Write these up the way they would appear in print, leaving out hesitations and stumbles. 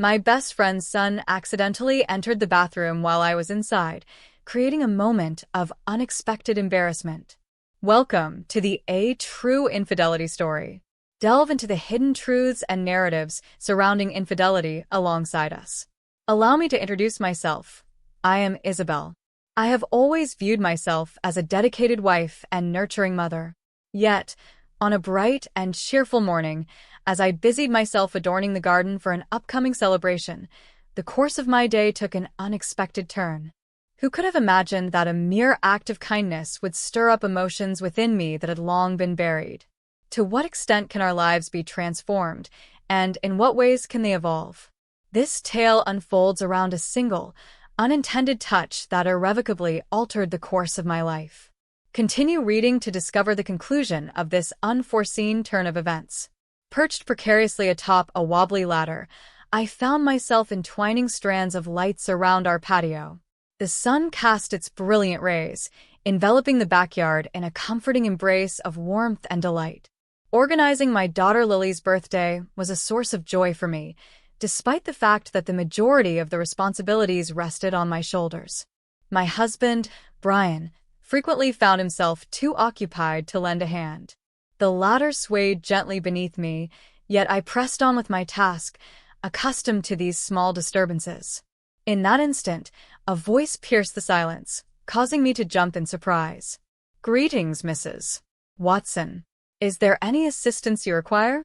My best friend's son accidentally entered the bathroom while I was inside, creating a moment of unexpected embarrassment. Welcome to the A True Infidelity Story. Delve into the hidden truths and narratives surrounding infidelity alongside us. Allow me to introduce myself. I am Isabel. I have always viewed myself as a dedicated wife and nurturing mother. Yet, on a bright and cheerful morning, as I busied myself adorning the garden for an upcoming celebration, the course of my day took an unexpected turn. Who could have imagined that a mere act of kindness would stir up emotions within me that had long been buried? To what extent can our lives be transformed, and in what ways can they evolve? This tale unfolds around a single, unintended touch that irrevocably altered the course of my life. Continue reading to discover the conclusion of this unforeseen turn of events. Perched precariously atop a wobbly ladder, I found myself entwining strands of lights around our patio. The sun cast its brilliant rays, enveloping the backyard in a comforting embrace of warmth and delight. Organizing my daughter Lily's birthday was a source of joy for me, despite the fact that the majority of the responsibilities rested on my shoulders. My husband, Brian, frequently found himself too occupied to lend a hand. The ladder swayed gently beneath me, yet I pressed on with my task, accustomed to these small disturbances. In that instant, a voice pierced the silence, causing me to jump in surprise. "Greetings, Mrs. Watson. Is there any assistance you require?"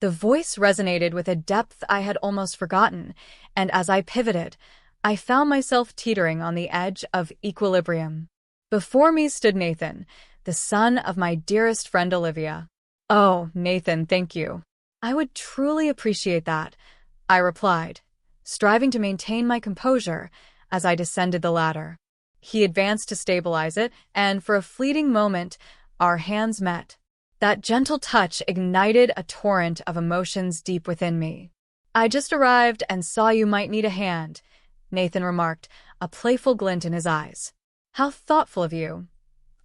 The voice resonated with a depth I had almost forgotten, and as I pivoted, I found myself teetering on the edge of equilibrium. Before me stood Nathan, the son of my dearest friend Olivia. "Oh, Nathan, thank you. I would truly appreciate that," I replied, striving to maintain my composure as I descended the ladder. He advanced to stabilize it, and for a fleeting moment, our hands met. That gentle touch ignited a torrent of emotions deep within me. "I just arrived and saw you might need a hand," Nathan remarked, a playful glint in his eyes. "How thoughtful of you,"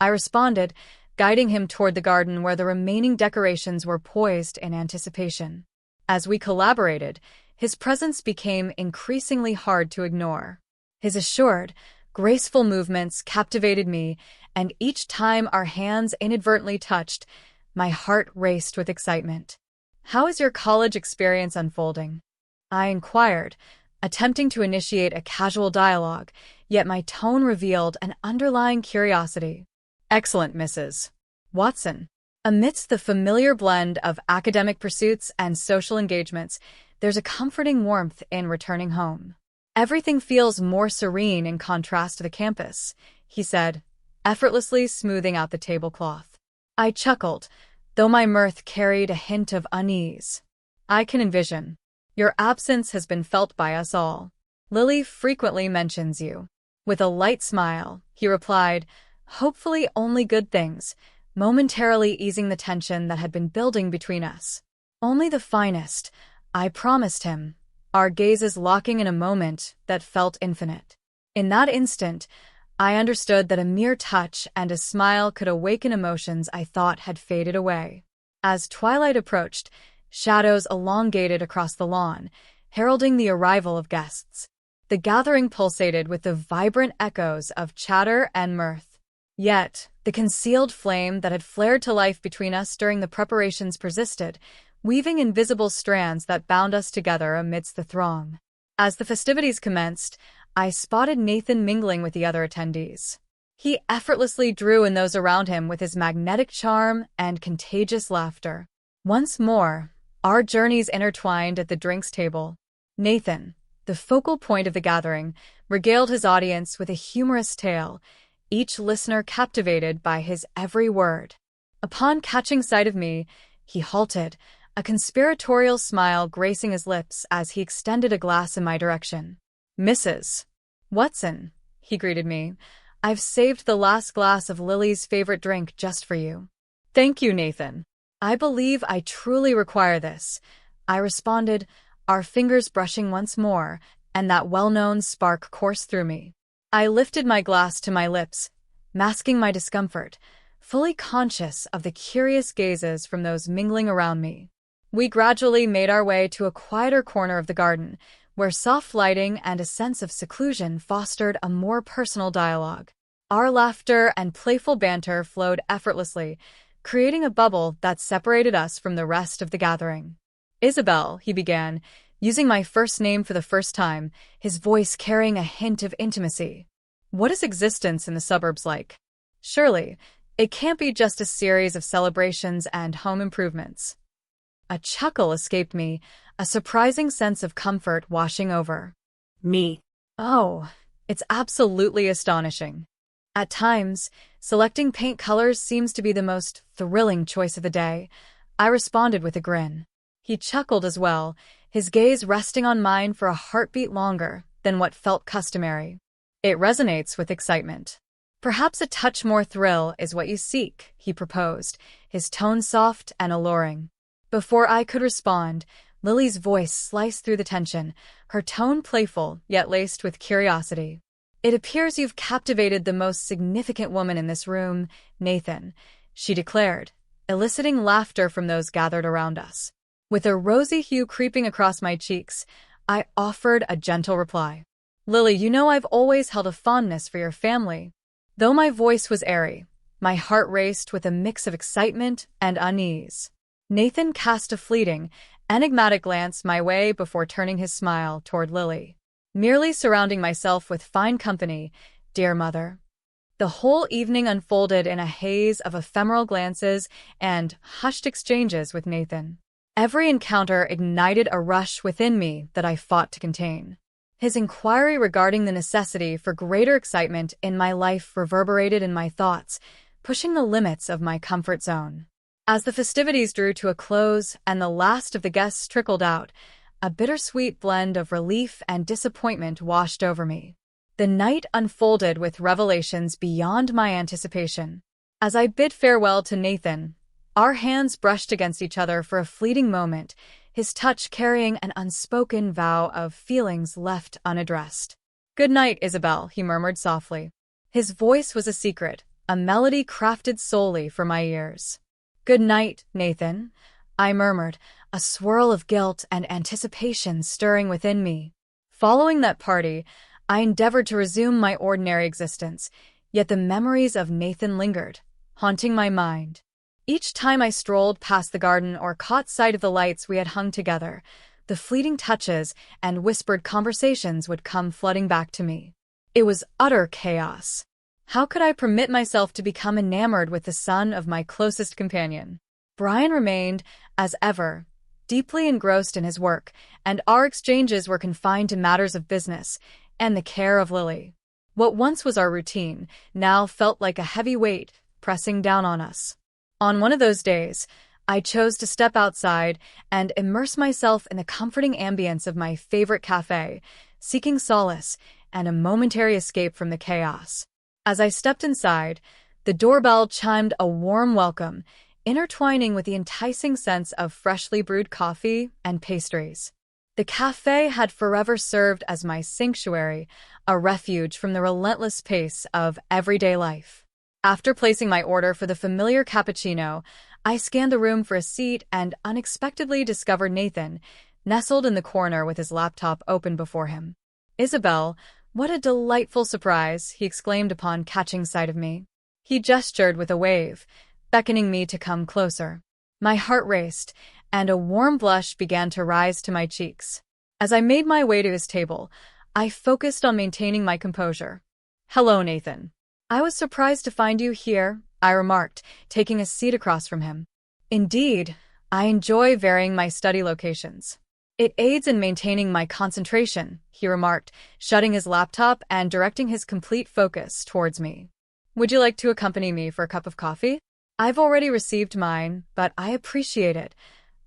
I responded, guiding him toward the garden where the remaining decorations were poised in anticipation. As we collaborated, his presence became increasingly hard to ignore. His assured, graceful movements captivated me, and each time our hands inadvertently touched, my heart raced with excitement. "How is your college experience unfolding?" I inquired, attempting to initiate a casual dialogue, yet my tone revealed an underlying curiosity. "Excellent, Mrs. Watson. Amidst the familiar blend of academic pursuits and social engagements, there's a comforting warmth in returning home. Everything feels more serene in contrast to the campus," he said, effortlessly smoothing out the tablecloth. I chuckled, though my mirth carried a hint of unease. "I can envision. Your absence has been felt by us all. Lily frequently mentions you." With a light smile, he replied, "Hopefully only good things," momentarily easing the tension that had been building between us. "Only the finest," I promised him, our gazes locking in a moment that felt infinite. In that instant, I understood that a mere touch and a smile could awaken emotions I thought had faded away. As twilight approached, shadows elongated across the lawn, heralding the arrival of guests. The gathering pulsated with the vibrant echoes of chatter and mirth. Yet, the concealed flame that had flared to life between us during the preparations persisted, weaving invisible strands that bound us together amidst the throng. As the festivities commenced, I spotted Nathan mingling with the other attendees. He effortlessly drew in those around him with his magnetic charm and contagious laughter. Once more, our journeys intertwined at the drinks table. Nathan, the focal point of the gathering, regaled his audience with a humorous tale, each listener captivated by his every word. Upon catching sight of me, he halted, a conspiratorial smile gracing his lips as he extended a glass in my direction. "Mrs. Watson," he greeted me, "I've saved the last glass of Lily's favorite drink just for you." "Thank you, Nathan. I believe I truly require this," I responded, our fingers brushing once more, and that well-known spark coursed through me. I lifted my glass to my lips, masking my discomfort, fully conscious of the curious gazes from those mingling around me. We gradually made our way to a quieter corner of the garden, where soft lighting and a sense of seclusion fostered a more personal dialogue. Our laughter and playful banter flowed effortlessly, creating a bubble that separated us from the rest of the gathering. "Isabel," he began, using my first name for the first time, his voice carrying a hint of intimacy. "What is existence in the suburbs like? Surely, it can't be just a series of celebrations and home improvements." A chuckle escaped me, a surprising sense of comfort washing over Me. Oh, it's absolutely astonishing. At times, selecting paint colors seems to be the most thrilling choice of the day. I responded with a grin. He chuckled as well, his gaze resting on mine for a heartbeat longer than what felt customary. "It resonates with excitement. Perhaps a touch more thrill is what you seek," he proposed, his tone soft and alluring. Before I could respond, Lily's voice sliced through the tension, her tone playful yet laced with curiosity. "It appears you've captivated the most significant woman in this room, Nathan," she declared, eliciting laughter from those gathered around us. With a rosy hue creeping across my cheeks, I offered a gentle reply. "Lily, you know I've always held a fondness for your family." Though my voice was airy, my heart raced with a mix of excitement and unease. Nathan cast a fleeting, enigmatic glance my way before turning his smile toward Lily. "Merely surrounding myself with fine company, dear mother." The whole evening unfolded in a haze of ephemeral glances and hushed exchanges with Nathan. Every encounter ignited a rush within me that I fought to contain. His inquiry regarding the necessity for greater excitement in my life reverberated in my thoughts, pushing the limits of my comfort zone. As the festivities drew to a close and the last of the guests trickled out, a bittersweet blend of relief and disappointment washed over me. The night unfolded with revelations beyond my anticipation. As I bid farewell to Nathan, our hands brushed against each other for a fleeting moment, his touch carrying an unspoken vow of feelings left unaddressed. "Good night, Isabel," he murmured softly. His voice was a secret, a melody crafted solely for my ears. "Good night, Nathan," I murmured, a swirl of guilt and anticipation stirring within me. Following that party, I endeavored to resume my ordinary existence, yet the memories of Nathan lingered, haunting my mind. Each time I strolled past the garden or caught sight of the lights we had hung together, the fleeting touches and whispered conversations would come flooding back to me. It was utter chaos. How could I permit myself to become enamored with the son of my closest companion? Brian remained, as ever, deeply engrossed in his work, and our exchanges were confined to matters of business and the care of Lily. What once was our routine now felt like a heavy weight pressing down on us. On one of those days, I chose to step outside and immerse myself in the comforting ambience of my favorite cafe, seeking solace and a momentary escape from the chaos. As I stepped inside, the doorbell chimed a warm welcome, intertwining with the enticing sense of freshly brewed coffee and pastries. The cafe had forever served as my sanctuary, a refuge from the relentless pace of everyday life. After placing my order for the familiar cappuccino, I scanned the room for a seat and unexpectedly discovered Nathan, nestled in the corner with his laptop open before him. "Isabel, what a delightful surprise," he exclaimed upon catching sight of me. He gestured with a wave, beckoning me to come closer. My heart raced, and a warm blush began to rise to my cheeks. As I made my way to his table, I focused on maintaining my composure. "Hello, Nathan. I was surprised to find you here," I remarked, taking a seat across from him. "Indeed, I enjoy varying my study locations. It aids in maintaining my concentration," he remarked, shutting his laptop and directing his complete focus towards me. "Would you like to accompany me for a cup of coffee?" "I've already received mine, but I appreciate it,"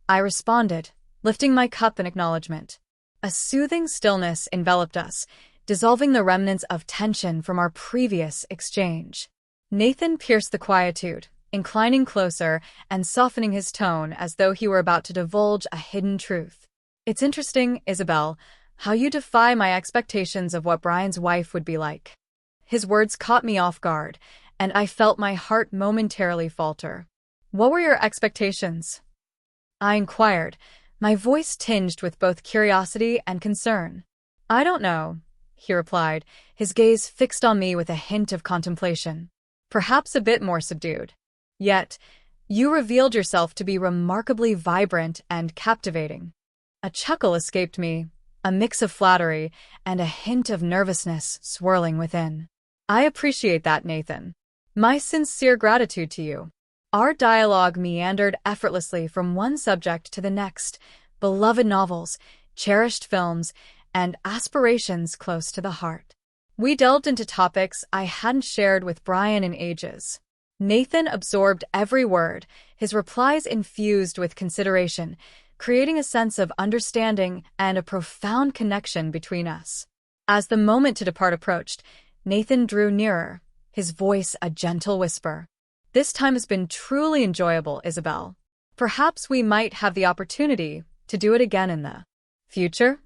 I responded, lifting my cup in acknowledgement. A soothing stillness enveloped us, dissolving the remnants of tension from our previous exchange. Nathan pierced the quietude, inclining closer and softening his tone as though he were about to divulge a hidden truth. "It's interesting, Isabel, how you defy my expectations of what Brian's wife would be like." His words caught me off guard, and I felt my heart momentarily falter. "What were your expectations?" I inquired, my voice tinged with both curiosity and concern. "I don't know," he replied, his gaze fixed on me with a hint of contemplation, perhaps a bit more subdued. "Yet, you revealed yourself to be remarkably vibrant and captivating." A chuckle escaped me, a mix of flattery and a hint of nervousness swirling within. "I appreciate that, Nathan. My sincere gratitude to you." Our dialogue meandered effortlessly from one subject to the next: beloved novels, cherished films, and aspirations close to the heart. We delved into topics I hadn't shared with Brian in ages. Nathan absorbed every word, his replies infused with consideration, creating a sense of understanding and a profound connection between us. As the moment to depart approached, Nathan drew nearer, his voice a gentle whisper. "This time has been truly enjoyable, Isabel. Perhaps we might have the opportunity to do it again in the future?"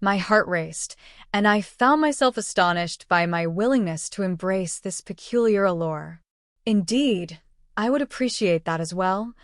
My heart raced, and I found myself astonished by my willingness to embrace this peculiar allure. "Indeed, I would appreciate that as well,"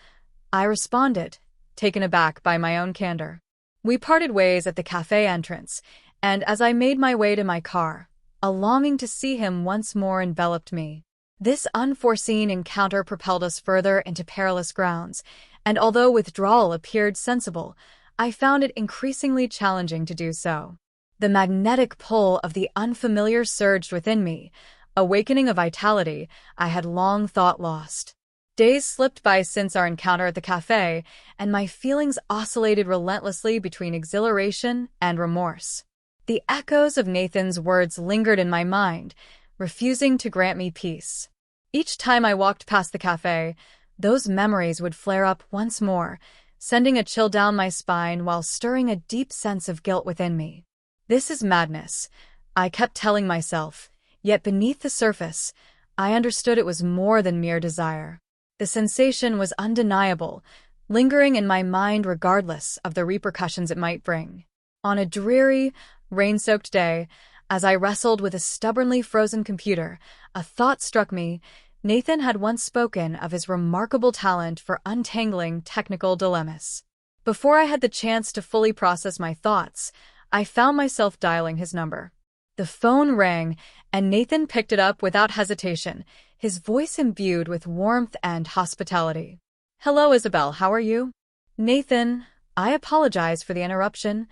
I responded, taken aback by my own candor. We parted ways at the cafe entrance, and as I made my way to my car, a longing to see him once more enveloped me. This unforeseen encounter propelled us further into perilous grounds, and although withdrawal appeared sensible, I found it increasingly challenging to do so. The magnetic pull of the unfamiliar surged within me, awakening a vitality I had long thought lost. Days slipped by since our encounter at the cafe, and my feelings oscillated relentlessly between exhilaration and remorse. The echoes of Nathan's words lingered in my mind, refusing to grant me peace. Each time I walked past the cafe, those memories would flare up once more, sending a chill down my spine while stirring a deep sense of guilt within me. "This is madness," I kept telling myself, yet beneath the surface, I understood it was more than mere desire. The sensation was undeniable, lingering in my mind regardless of the repercussions it might bring. On a dreary, rain-soaked day, as I wrestled with a stubbornly frozen computer, a thought struck me. Nathan had once spoken of his remarkable talent for untangling technical dilemmas. Before I had the chance to fully process my thoughts, I found myself dialing his number. The phone rang, and Nathan picked it up without hesitation, his voice imbued with warmth and hospitality. "Hello, Isabel, how are you?" "Nathan, I apologize for the interruption,"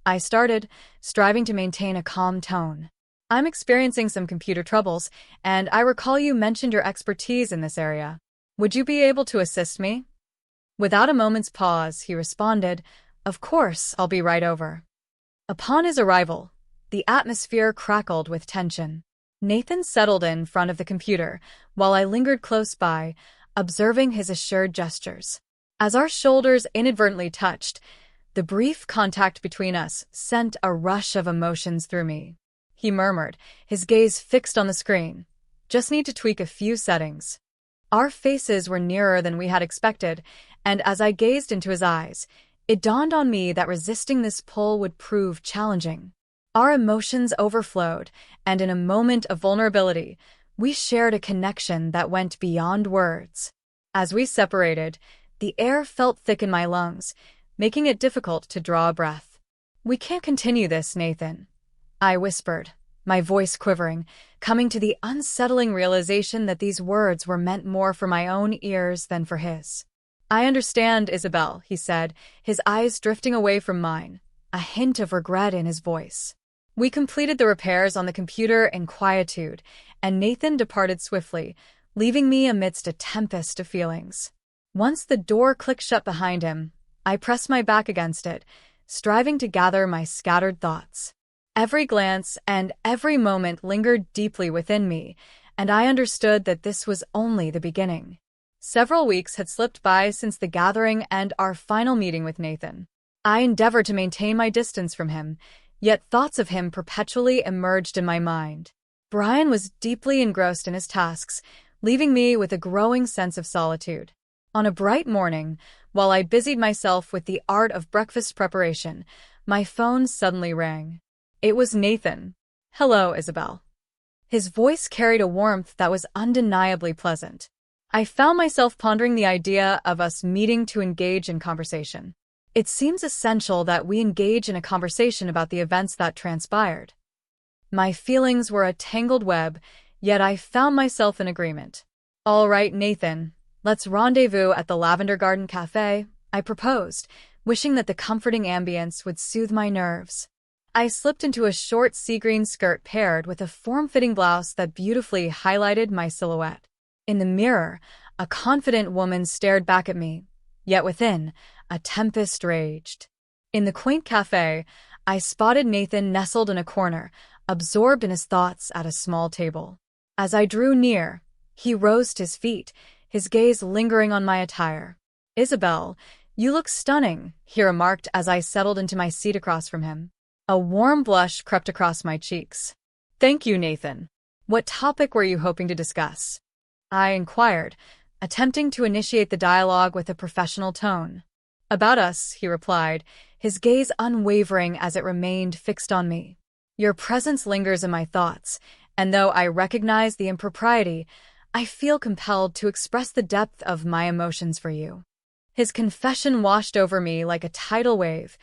I started, striving to maintain a calm tone. "I'm experiencing some computer troubles, and I recall you mentioned your expertise in this area. Would you be able to assist me?" Without a moment's pause, he responded, "Of course, I'll be right over." Upon his arrival, the atmosphere crackled with tension. Nathan settled in front of the computer, while I lingered close by, observing his assured gestures. As our shoulders inadvertently touched, the brief contact between us sent a rush of emotions through me. He murmured, his gaze fixed on the screen. "Just need to tweak a few settings." Our faces were nearer than we had expected, and as I gazed into his eyes, it dawned on me that resisting this pull would prove challenging. Our emotions overflowed, and in a moment of vulnerability, we shared a connection that went beyond words. As we separated, the air felt thick in my lungs, making it difficult to draw a breath. "We can't continue this, Nathan," I whispered, my voice quivering, coming to the unsettling realization that these words were meant more for my own ears than for his. "I understand, Isabel," he said, his eyes drifting away from mine, a hint of regret in his voice. We completed the repairs on the computer in quietude, and Nathan departed swiftly, leaving me amidst a tempest of feelings. Once the door clicked shut behind him, I pressed my back against it, striving to gather my scattered thoughts. Every glance and every moment lingered deeply within me, and I understood that this was only the beginning. Several weeks had slipped by since the gathering and our final meeting with Nathan. I endeavored to maintain my distance from him, yet thoughts of him perpetually emerged in my mind. Brian was deeply engrossed in his tasks, leaving me with a growing sense of solitude. On a bright morning, while I busied myself with the art of breakfast preparation, my phone suddenly rang. It was Nathan. "Hello, Isabel." His voice carried a warmth that was undeniably pleasant. I found myself pondering the idea of us meeting to engage in conversation. It seems essential that we engage in a conversation about the events that transpired. My feelings were a tangled web, yet I found myself in agreement. All right, Nathan, let's rendezvous at the Lavender Garden Cafe, I proposed, wishing that the comforting ambience would soothe my nerves. I slipped into a short sea-green skirt paired with a form-fitting blouse that beautifully highlighted my silhouette. In the mirror, a confident woman stared back at me, yet within, a tempest raged. In the quaint cafe, I spotted Nathan nestled in a corner, absorbed in his thoughts at a small table. As I drew near, he rose to his feet, his gaze lingering on my attire. "Isabel, you look stunning," he remarked as I settled into my seat across from him. A warm blush crept across my cheeks. "Thank you, Nathan. What topic were you hoping to discuss?" I inquired, attempting to initiate the dialogue with a professional tone. "About us," he replied, his gaze unwavering as it remained fixed on me. "Your presence lingers in my thoughts, and though I recognize the impropriety, I feel compelled to express the depth of my emotions for you." His confession washed over me like a tidal wave,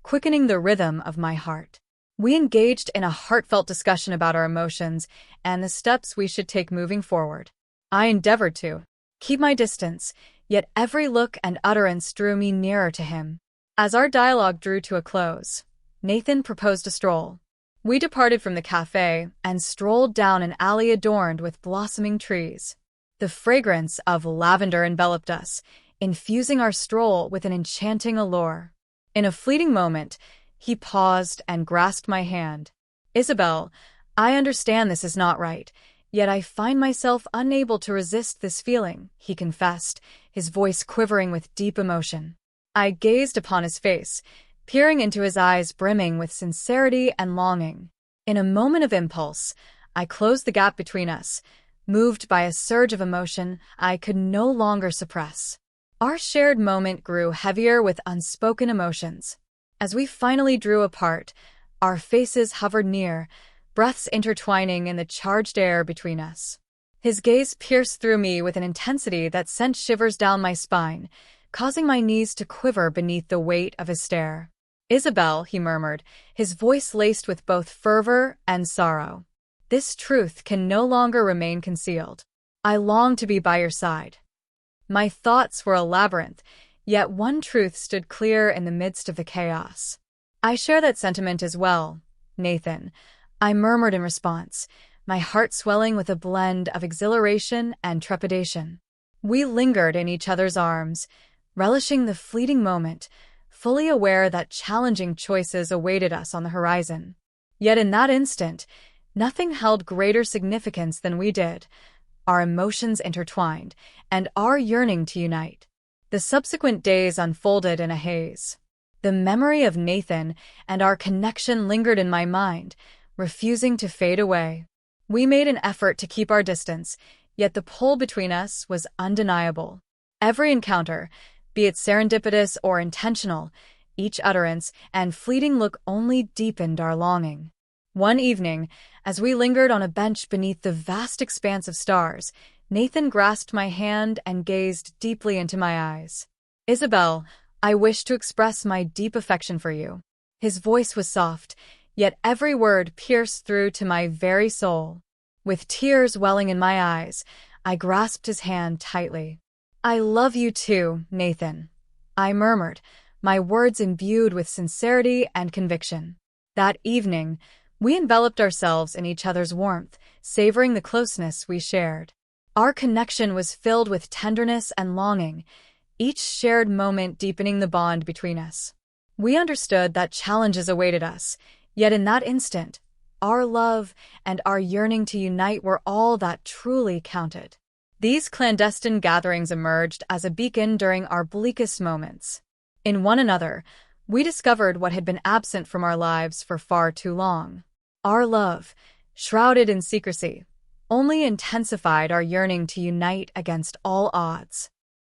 quickening the rhythm of my heart. We engaged in a heartfelt discussion about our emotions and the steps we should take moving forward. I endeavored to keep my distance, yet every look and utterance drew me nearer to him. As our dialogue drew to a close, Nathan proposed a stroll. We departed from the cafe and strolled down an alley adorned with blossoming trees. The fragrance of lavender enveloped us, infusing our stroll with an enchanting allure. In a fleeting moment, he paused and grasped my hand. "Isabel, I understand this is not right, yet I find myself unable to resist this feeling," he confessed, his voice quivering with deep emotion. I gazed upon his face, peering into his eyes brimming with sincerity and longing. In a moment of impulse, I closed the gap between us, moved by a surge of emotion I could no longer suppress. Our shared moment grew heavier with unspoken emotions. As we finally drew apart, our faces hovered near, breaths intertwining in the charged air between us. His gaze pierced through me with an intensity that sent shivers down my spine, causing my knees to quiver beneath the weight of his stare. "Isabel," he murmured, his voice laced with both fervor and sorrow. "This truth can no longer remain concealed. I long to be by your side." My thoughts were a labyrinth, yet one truth stood clear in the midst of the chaos. "I share that sentiment as well, Nathan," I murmured in response, my heart swelling with a blend of exhilaration and trepidation. We lingered in each other's arms, relishing the fleeting moment, fully aware that challenging choices awaited us on the horizon. Yet in that instant, nothing held greater significance than we did. Our emotions intertwined, and our yearning to unite. The subsequent days unfolded in a haze. The memory of Nathan and our connection lingered in my mind, refusing to fade away. We made an effort to keep our distance, yet the pull between us was undeniable. Every encounter, be it serendipitous or intentional, each utterance and fleeting look only deepened our longing. One evening, as we lingered on a bench beneath the vast expanse of stars, Nathan grasped my hand and gazed deeply into my eyes. "Isabel, I wish to express my deep affection for you." His voice was soft, yet every word pierced through to my very soul. With tears welling in my eyes, I grasped his hand tightly. "I love you too, Nathan," I murmured, my words imbued with sincerity and conviction. That evening, we enveloped ourselves in each other's warmth, savoring the closeness we shared. Our connection was filled with tenderness and longing, each shared moment deepening the bond between us. We understood that challenges awaited us, yet in that instant, our love and our yearning to unite were all that truly counted. These clandestine gatherings emerged as a beacon during our bleakest moments. In one another, we discovered what had been absent from our lives for far too long. Our love, shrouded in secrecy, only intensified our yearning to unite against all odds.